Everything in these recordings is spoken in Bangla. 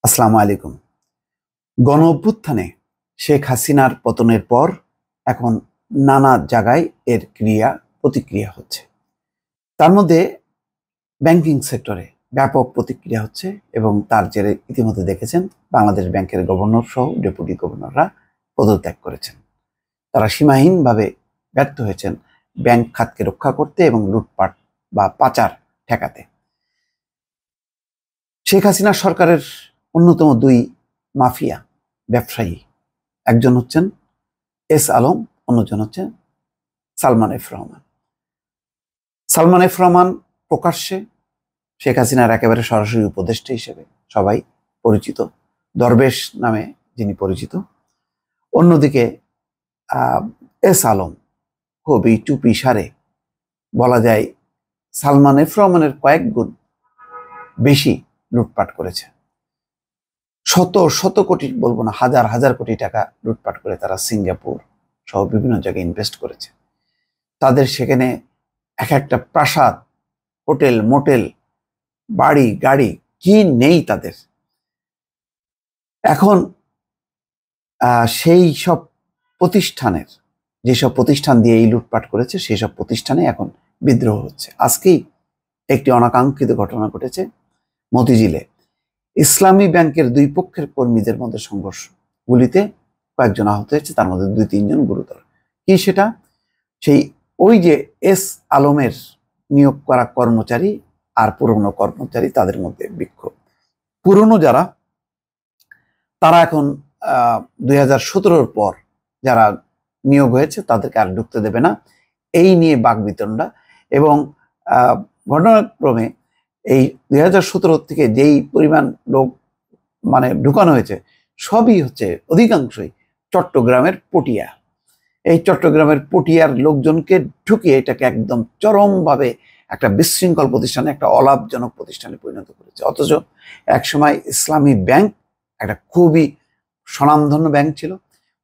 আসসালামু আলাইকুম। গণ অভ্যুত্থানে শেখ হাসিনার পতনের পর এখন নানা জায়গায় এর প্রতিক্রিয়া হচ্ছে। তার মধ্যে ব্যাংকিং সেক্টরে ব্যাপক প্রতিক্রিয়া হচ্ছে এবং তার জেরে ইতিমধ্যে দেখেছেন বাংলাদেশ ব্যাংকের গভর্নর সহ ডেপুটি গভর্নররা পদত্যাগ করেছেন। তারা সীমাহীনভাবে ব্যর্থ হয়েছেন ব্যাংক খাতকে রক্ষা করতে এবং লুটপাট বা পাচার ঠেকাতে। শেখ হাসিনা সরকারের অন্যতম দুই মাফিয়া ব্যবসায়ী, একজন হচ্ছেন এস আলম, অন্যজন হচ্ছেন সালমান এফ রহমান। সালমান এফ রহমান প্রকাশ্যে শেখ হাসিনার একেবারে সরাসরি উপদেষ্টা হিসেবে সবাই পরিচিত, দরবেশ নামে যিনি পরিচিত। অন্যদিকে এস আলম খুবই চুপি সারে, বলা যায় সালমান এফ রহমানের কয়েক গুণ বেশি লুটপাট করেছে। শত শত কোটি, বলবো না, হাজার হাজার কোটি টাকা লুটপাট করে তারা সিঙ্গাপুর সহ বিভিন্ন জায়গায় ইনভেস্ট করেছে। তাদের সেখানে এক একটা প্রাসাদ, হোটেল, মোটেল, বাড়ি, গাড়ি কি নেই তাদের। এখন সেই সব প্রতিষ্ঠানের, যেসব প্রতিষ্ঠান দিয়ে এই লুটপাট করেছে সেই সব প্রতিষ্ঠানে এখন বিদ্রোহ হচ্ছে। আজকেই একটি অনাকাঙ্ক্ষিত ঘটনা ঘটেছে মতিঝিলে। ইসলামী ব্যাংকের দুই পক্ষের কর্মীদের মধ্যে সংঘর্ষ, গুলিতে কয়েকজন আহত হয়েছে, তার মধ্যে 2-3 জন গুরুতর। কি সেটা? ওই যে এস আলমের নিয়োগ করা কর্মচারী আর পুরনো কর্মচারী, তাদের মধ্যে বিক্ষোভ। পুরনো যারা, তারা এখন 2017-র পর যারা নিয়োগ হয়েছে তাদেরকে আর ঢুকতে দেবে না, এই নিয়ে বাকবিতণ্ডা। এবং ঘটনাক্রমে এই 2017 থেকে যেই পরিমাণ লোক ঢুকানো হয়েছে সবই হচ্ছে, অধিকাংশই চট্টগ্রামের পটিয়া। এই চট্টগ্রামের পটিয়ার লোকজনকে ঢুকিয়ে এটাকে একদম চরমভাবে একটা বিশৃঙ্খল প্রতিষ্ঠানে, একটা অলাভজনক প্রতিষ্ঠানে পরিণত করেছে। অথচ একসময় ইসলামী ব্যাংক একটা খুবই স্বনামধন্য ব্যাংক ছিল,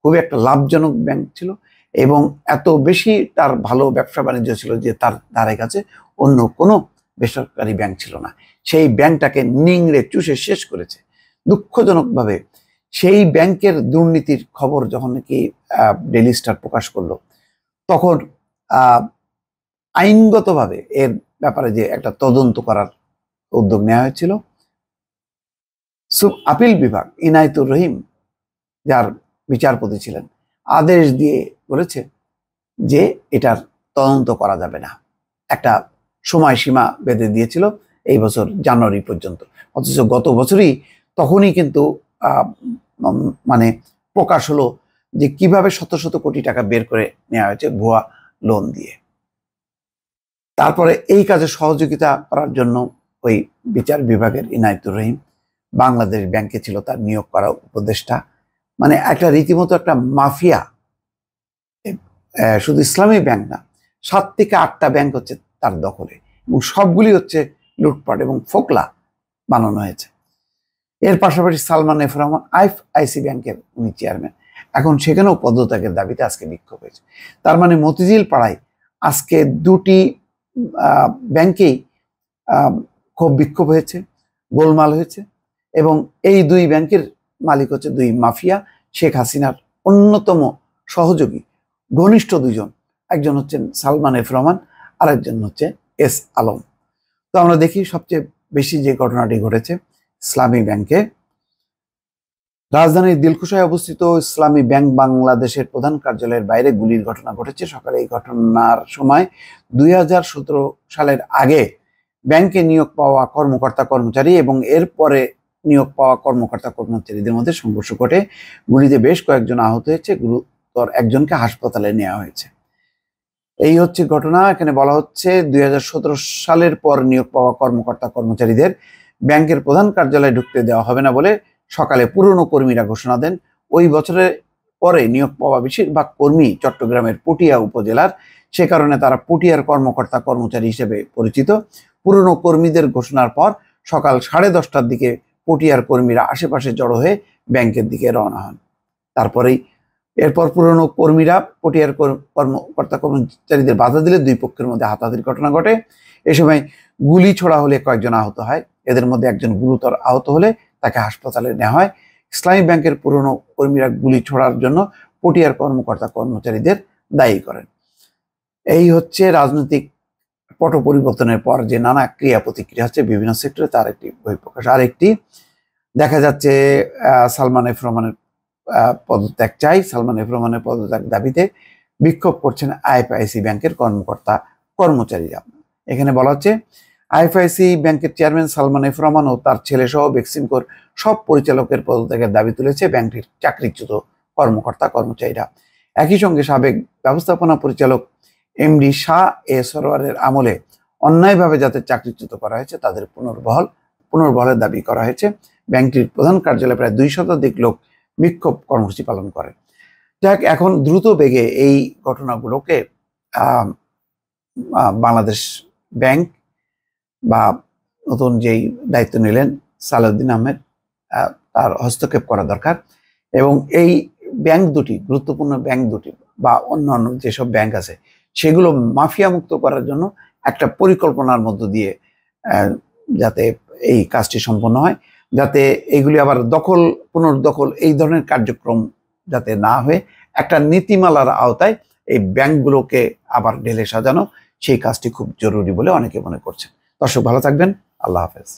খুবই একটা লাভজনক ব্যাংক ছিল এবং এত বেশি তার ভালো ব্যবসা বাণিজ্য ছিল যে তার ধারে কাছে অন্য কোনো বেসরকারি ব্যাংক ছিল না। সেই ব্যাংকটাকে নিংড়ে চুষে শেষ করেছে। দুঃখজনকভাবে সেই ব্যাংকের দুর্নীতির খবর যখন নাকি ডেইলি স্টার প্রকাশ করলো, তখন আইনগতভাবে এর ব্যাপারে যে একটা তদন্ত করার উদ্যোগ নেওয়া হয়েছিল, আপিল বিভাগ ইনায়েতুর রহিম, যার বিচারপতি ছিলেন, আদেশ দিয়ে বলেছে যে এটার তদন্ত করা যাবে না। একটা সময়সীমা বেঁধে দিয়েছিল এই বছর জানুয়ারি পর্যন্ত। অথচ গত বছরই তখনই কিন্তু প্রকাশ হলো যে কিভাবে শত শত কোটি টাকা বের করে নেওয়া হয়েছে ভুয়া লোন দিয়ে। তারপরে এই কাজে সহযোগিতা করার জন্য ওই বিচার বিভাগের ইনায়েতুর রহিম বাংলাদেশ ব্যাংকে ছিল তার নিয়োগ করা উপদেষ্টা। একটা রীতিমতো একটা মাফিয়া। শুধু ইসলামী ব্যাংক না, 7 থেকে 8টা ব্যাংক হচ্ছে তার দখলে এবং সবগুলি হচ্ছে লুটপাট এবং ফোকলা বানানো হয়েছে। এর পাশাপাশি সালমান এফ রহমান আইসি ব্যাংকের উনি চেয়ারম্যান, এখন সেখানেও পদত্যাগের দাবিতে আজকে বিক্ষোভ হয়েছে। তার মতিঝিল পাড়ায় আজকে দুটি ব্যাংকেই খুব বিক্ষোভ হয়েছে, গোলমাল হয়েছে এবং এই দুই ব্যাংকের মালিক হচ্ছে দুই মাফিয়া, শেখ হাসিনার অন্যতম সহযোগী, ঘনিষ্ঠ দুজন। একজন হচ্ছেন সালমান এফ রহমান, আরেকজন হচ্ছে এস আলম। তো আমরা দেখি সবচেয়ে বেশি যে ঘটনাটি ঘটেছে ইসলামী ব্যাংকে, রাজধানীর দিলকুশায় অবস্থিত ইসলামী ব্যাংক বাংলাদেশের প্রধান কার্যালয়ের বাইরে গুলির ঘটনা ঘটেছে সকালে। এই ঘটনার সময় 2017 সালের আগে ব্যাংকে নিয়োগ পাওয়া কর্মকর্তা কর্মচারী এবং এরপরে নিয়োগ পাওয়া কর্মকর্তা কর্মচারীদের মধ্যে সংঘর্ষ ঘটে। গুলিতে বেশ কয়েকজন আহত হয়েছে, গুরুতর একজনকে হাসপাতালে নেওয়া হয়েছে। এই হচ্ছে ঘটনা। এখানে বলা হচ্ছে 2017 সালের পর নিয়োগ পাওয়া কর্মকর্তা কর্মচারীদের ব্যাংকের প্রধান কার্যালয়ে ঢুকতে দেওয়া হবে না বলে সকালে পুরনো কর্মীরা ঘোষণা দেন। ওই বছরের পরে নিয়োগ পাওয়া বেশিরভাগ কর্মী চট্টগ্রামের পটিয়া উপজেলার, সে কারণে তারা পটিয়ার কর্মকর্তা কর্মচারী হিসেবে পরিচিত। পুরনো কর্মীদের ঘোষণার পর সকাল 10:30টার দিকে পটিয়ার কর্মীরা আশেপাশে জড়ো হয়ে ব্যাংকের দিকে রওনা হন। এরপর পুরনো কর্মীরা পটিয়ার কর্মকর্তা কর্মচারীদের বাধা দিলে দুই পক্ষের মধ্যে হাতাহাতির ঘটনা ঘটে। এ সময় গুলি ছোড়া হলে কয়েকজন আহত হয়, এদের মধ্যে একজন গুরুতর আহত হলে তাকে হাসপাতালে নেওয়া হয়। ইসলামী ব্যাংকের পুরনো কর্মীরা গুলি ছোড়ার জন্য পটিয়ার কর্মকর্তা কর্মচারীদের দায়ী করেন। এই হচ্ছে রাজনৈতিক পট পরিবর্তনের পর যে নানা ক্রিয়া প্রতিক্রিয়া হচ্ছে বিভিন্ন সেক্টরে, তার একটি বহিঃপ্রকাশ। আর একটি দেখা যাচ্ছে সালমান এফ রহমানের পদত্যাগ চাই। সালমান এফ রহমানের পদত্যাগ দাবিতে বিক্ষোভ করছেন আইএফআইসি ব্যাংকের কর্মকর্তা কর্মচারীরা। এখানে বলা হচ্ছে আইএফআইসি ব্যাংকের চেয়ারম্যান সালমান এফ রহমান ও তার ছেলে সহ বেক্সিমকোর সব পরিচালকের পদত্যাগের দাবি তুলেছে ব্যাংকটির চাকরিচ্যুত কর্মকর্তা কর্মচারীরা। একই সঙ্গে সাবেক ব্যবস্থাপনা পরিচালক এমডি শাহ এ সরওয়ারের আমলে অন্যায়ভাবে যাদের চাকরিচ্যুত করা হয়েছে তাদের পুনর্বহালের দাবি করা হয়েছে। ব্যাংকটির প্রধান কার্যালয়ে প্রায় 2 শতাধিক লোক বিক্ষোভ কর্মসূচি পালন করে। যাক, এখন দ্রুত বেগে এই ঘটনাগুলোকে বাংলাদেশ ব্যাংক বা নতুন যেই দায়িত্ব নিলেন সালাউদ্দিন আহমেদ, তার হস্তক্ষেপ করা দরকার। এবং এই ব্যাংক দুটি, গুরুত্বপূর্ণ ব্যাংক দুটি বা অন্যান্য যেসব ব্যাংক আছে সেগুলো মাফিয়া মুক্ত করার জন্য একটা পরিকল্পনার মধ্য দিয়ে যাতে এই কাজটি সম্পন্ন হয়, যাতে এইগুলি আবার পুনর্দখল এই ধরনের কার্যক্রম যাতে না হয়ে একটা নীতিমালার আওতায় এই ব্যাংকগুলোকে আবার ঢেলে সাজানো, সেই কাজটি খুব জরুরি বলে অনেকে মনে করছেন। দর্শক ভালো থাকবেন, আল্লাহ হাফেজ।